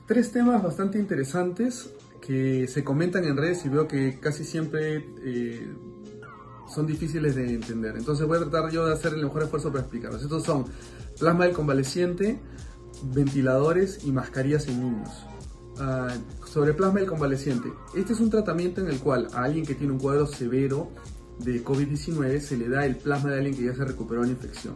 Tres temas bastante interesantes que se comentan en redes y veo que casi siempre son difíciles de entender. Entonces voy a tratar yo de hacer el mejor esfuerzo para explicarlos. Estos son plasma del convaleciente, ventiladores y mascarillas en niños. Sobre plasma del convaleciente. Este es un tratamiento en el cual a alguien que tiene un cuadro severo de COVID-19 se le da el plasma de alguien que ya se recuperó de la infección.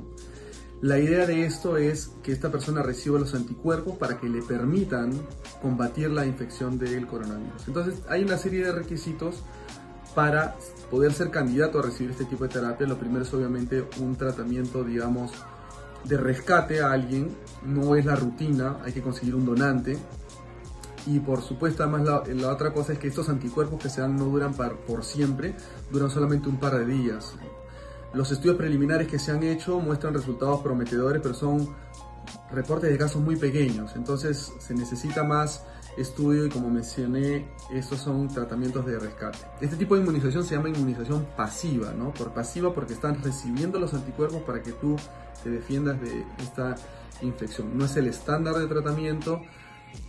La idea de esto es que esta persona reciba los anticuerpos para que le permitan combatir la infección del coronavirus. Entonces hay una serie de requisitos para poder ser candidato a recibir este tipo de terapia. Lo primero es obviamente un tratamiento, digamos, de rescate a alguien. No es la rutina, hay que conseguir un donante. Y por supuesto, además la otra cosa es que estos anticuerpos que se dan no duran por siempre, duran solamente un par de días. Los estudios preliminares que se han hecho muestran resultados prometedores, pero son reportes de casos muy pequeños. Entonces se necesita más estudio y, como mencioné, estos son tratamientos de rescate. Este tipo de inmunización se llama inmunización pasiva, ¿no? Por pasiva porque están recibiendo los anticuerpos para que tú te defiendas de esta infección. No es el estándar de tratamiento.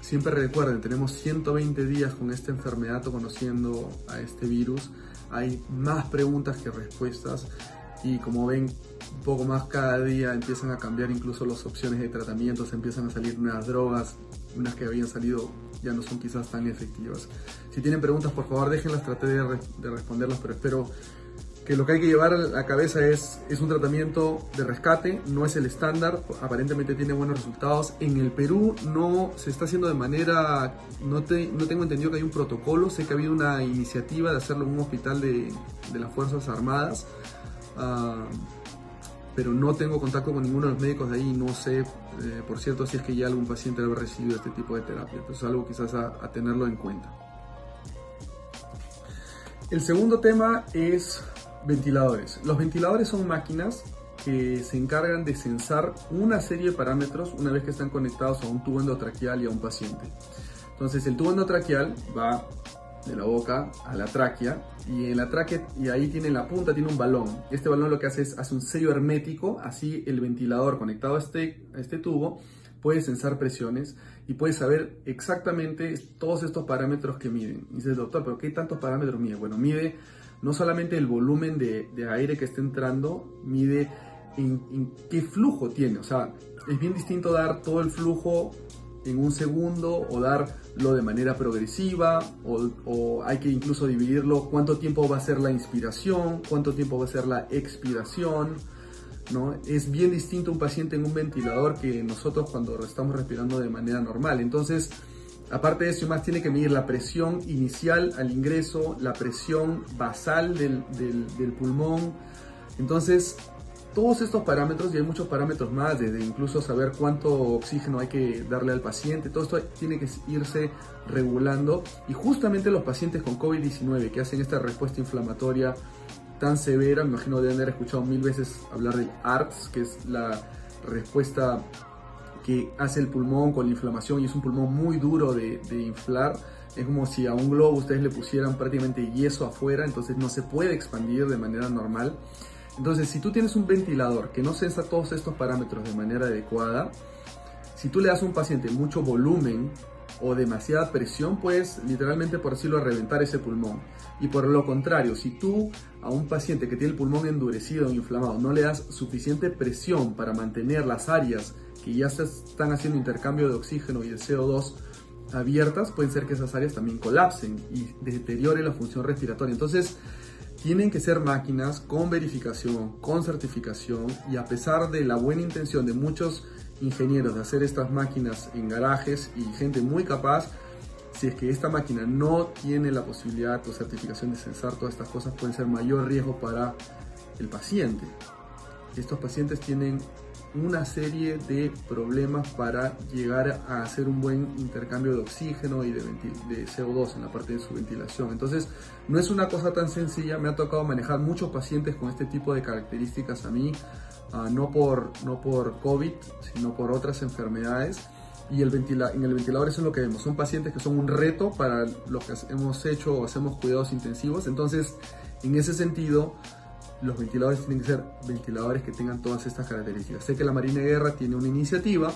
Siempre recuerden, tenemos 120 días con esta enfermedad o conociendo a este virus. Hay más preguntas que respuestas y, como ven, un poco más cada día empiezan a cambiar incluso las opciones de tratamientos, empiezan a salir nuevas drogas, unas que habían salido ya no son quizás tan efectivas. Si tienen preguntas, por favor déjenlas, traté de responderlas, pero espero que lo que hay que llevar a la cabeza es un tratamiento de rescate, no es el estándar, aparentemente tiene buenos resultados. En el Perú no se está haciendo de manera, no tengo entendido que hay un protocolo, sé que ha habido una iniciativa de hacerlo en un hospital de las Fuerzas Armadas, pero no tengo contacto con ninguno de los médicos de ahí, no sé, por cierto, si es que ya algún paciente ha recibido este tipo de terapia, entonces es algo quizás a tenerlo en cuenta. El segundo tema es ventiladores. Los ventiladores son máquinas que se encargan de censar una serie de parámetros una vez que están conectados a un tubo endotraqueal y a un paciente. Entonces el tubo endotraqueal va de la boca a la tráquea y en la tráquea, y ahí tiene la punta, tiene un balón. Este balón lo que hace es un sello hermético, así el ventilador conectado a este tubo puede censar presiones y puede saber exactamente todos estos parámetros que miden. Y dices, doctor, ¿pero qué tantos parámetros mide? Bueno, mide no solamente el volumen de aire que está entrando, mide en qué flujo tiene. O sea, es bien distinto dar todo el flujo en un segundo o darlo de manera progresiva, o hay que incluso dividirlo, cuánto tiempo va a ser la inspiración, cuánto tiempo va a ser la expiración, ¿no? Es bien distinto un paciente en un ventilador que nosotros cuando estamos respirando de manera normal. Entonces, aparte de eso, más tiene que medir la presión inicial al ingreso, la presión basal del pulmón. Entonces, todos estos parámetros, y hay muchos parámetros más, desde incluso saber cuánto oxígeno hay que darle al paciente, todo esto tiene que irse regulando. Y justamente los pacientes con COVID-19 que hacen esta respuesta inflamatoria tan severa, me imagino deben haber escuchado 1000 veces hablar del ARDS, que es la respuesta que hace el pulmón con la inflamación, y es un pulmón muy duro de inflar. Es como si a un globo ustedes le pusieran prácticamente yeso afuera, entonces no se puede expandir de manera normal. Entonces, si tú tienes un ventilador que no censa todos estos parámetros de manera adecuada, si tú le das a un paciente mucho volumen o demasiada presión, puedes literalmente, por decirlo, reventar ese pulmón. Y por lo contrario, si tú a un paciente que tiene el pulmón endurecido o inflamado no le das suficiente presión para mantener las áreas que ya se están haciendo intercambio de oxígeno y de CO2 abiertas, pueden ser que esas áreas también colapsen y deteriore la función respiratoria. Entonces, tienen que ser máquinas con verificación, con certificación, y a pesar de la buena intención de muchos ingenieros de hacer estas máquinas en garajes y gente muy capaz, si es que esta máquina no tiene la posibilidad o certificación de censar todas estas cosas, pueden ser mayor riesgo para el paciente. Estos pacientes tienen una serie de problemas para llegar a hacer un buen intercambio de oxígeno y de CO2 en la parte de su ventilación. Entonces, no es una cosa tan sencilla. Me ha tocado manejar muchos pacientes con este tipo de características a mí, no por COVID, sino por otras enfermedades. Y en el ventilador eso es lo que vemos. Son pacientes que son un reto para los que hemos hecho o hacemos cuidados intensivos. Entonces, en ese sentido, los ventiladores tienen que ser ventiladores que tengan todas estas características. Sé que la Marina de Guerra tiene una iniciativa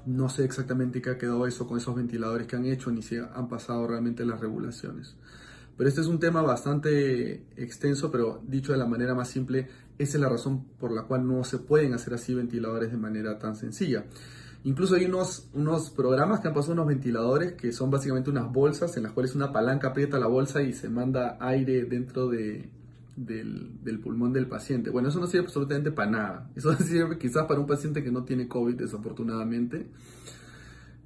No sé exactamente qué ha quedado eso con esos ventiladores que han hecho, ni si han pasado realmente las regulaciones. Pero este es un tema bastante extenso, pero dicho de la manera más simple, esa es la razón por la cual no se pueden hacer así ventiladores de manera tan sencilla. Incluso hay unos programas que han pasado unos ventiladores que son básicamente unas bolsas en las cuales una palanca aprieta la bolsa y se manda aire dentro del pulmón del paciente. Bueno, eso no sirve absolutamente para nada. Eso sirve quizás para un paciente que no tiene COVID, desafortunadamente.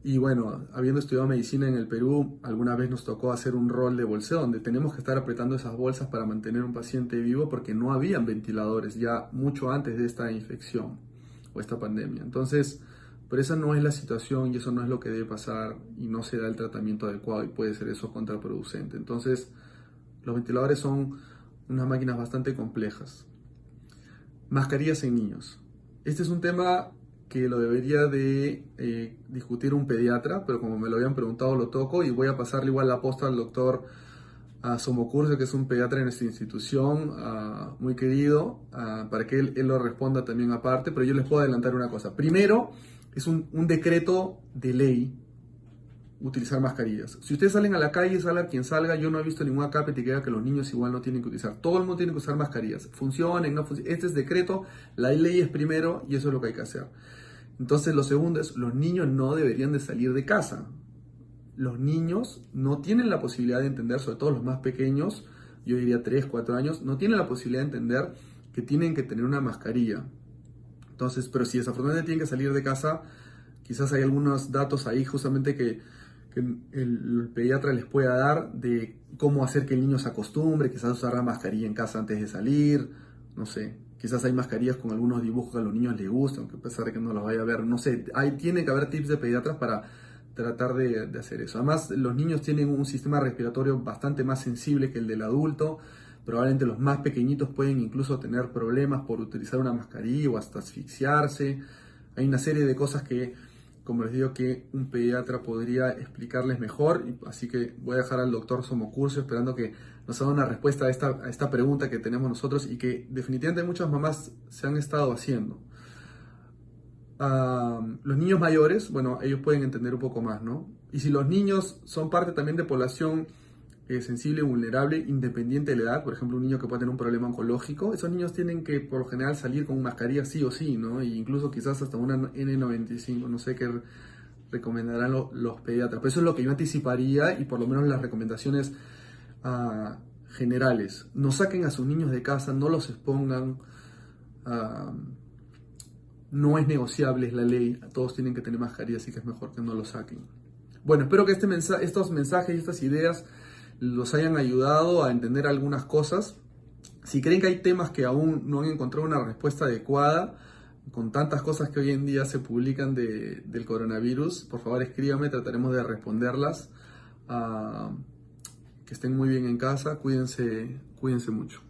Y bueno, habiendo estudiado medicina en el Perú, alguna vez nos tocó hacer un rol de bolseo donde tenemos que estar apretando esas bolsas para mantener un paciente vivo porque no habían ventiladores ya mucho antes de esta infección o esta pandemia. Entonces, pero esa no es la situación y eso no es lo que debe pasar y no se da el tratamiento adecuado y puede ser eso contraproducente. Entonces, los ventiladores son unas máquinas bastante complejas. Mascarillas en niños. Este es un tema que lo debería de discutir un pediatra, pero como me lo habían preguntado lo toco y voy a pasarle igual la posta al doctor Somocurcio, que es un pediatra en nuestra institución, muy querido, para que él lo responda también aparte, pero yo les puedo adelantar una cosa. Primero, es un decreto de ley utilizar mascarillas. Si ustedes salen a la calle, salga quien salga, yo no he visto ninguna cápita que diga que los niños igual no tienen que utilizar. Todo el mundo tiene que usar mascarillas. Funcionen, no funcionen. Este es decreto, la ley es primero y eso es lo que hay que hacer. Entonces lo segundo es, los niños no deberían de salir de casa. Los niños no tienen la posibilidad de entender, sobre todo los más pequeños, yo diría 3, 4 años, no tienen la posibilidad de entender que tienen que tener una mascarilla. Entonces, pero si desafortunadamente tienen que salir de casa, quizás hay algunos datos ahí justamente que el pediatra les pueda dar de cómo hacer que el niño se acostumbre, quizás usar la mascarilla en casa antes de salir, no sé, quizás hay mascarillas con algunos dibujos que a los niños les gustan, aunque a pesar de que no los vaya a ver, no sé, tiene que haber tips de pediatras para tratar de hacer eso. Además, los niños tienen un sistema respiratorio bastante más sensible que el del adulto, probablemente los más pequeñitos pueden incluso tener problemas por utilizar una mascarilla o hasta asfixiarse. Hay una serie de cosas que, como les digo, que un pediatra podría explicarles mejor, así que voy a dejar al doctor Somocurcio esperando que nos haga una respuesta a esta pregunta que tenemos nosotros y que definitivamente muchas mamás se han estado haciendo. Los niños mayores, bueno, ellos pueden entender un poco más, ¿no? Y si los niños son parte también de población sensible y vulnerable, independiente de la edad, por ejemplo, un niño que puede tener un problema oncológico, esos niños tienen que, por lo general, salir con mascarilla sí o sí, ¿no? E incluso quizás hasta una N95, no sé qué recomendarán los pediatras. Pero eso es lo que yo anticiparía y por lo menos las recomendaciones generales. No saquen a sus niños de casa, no los expongan. No es negociable, es la ley, todos tienen que tener mascarilla, así que es mejor que no lo saquen. Bueno, espero que estos mensajes y estas ideas los hayan ayudado a entender algunas cosas. Si creen que hay temas que aún no han encontrado una respuesta adecuada, con tantas cosas que hoy en día se publican del coronavirus, por favor escríbanme, trataremos de responderlas. Que estén muy bien en casa, cuídense mucho.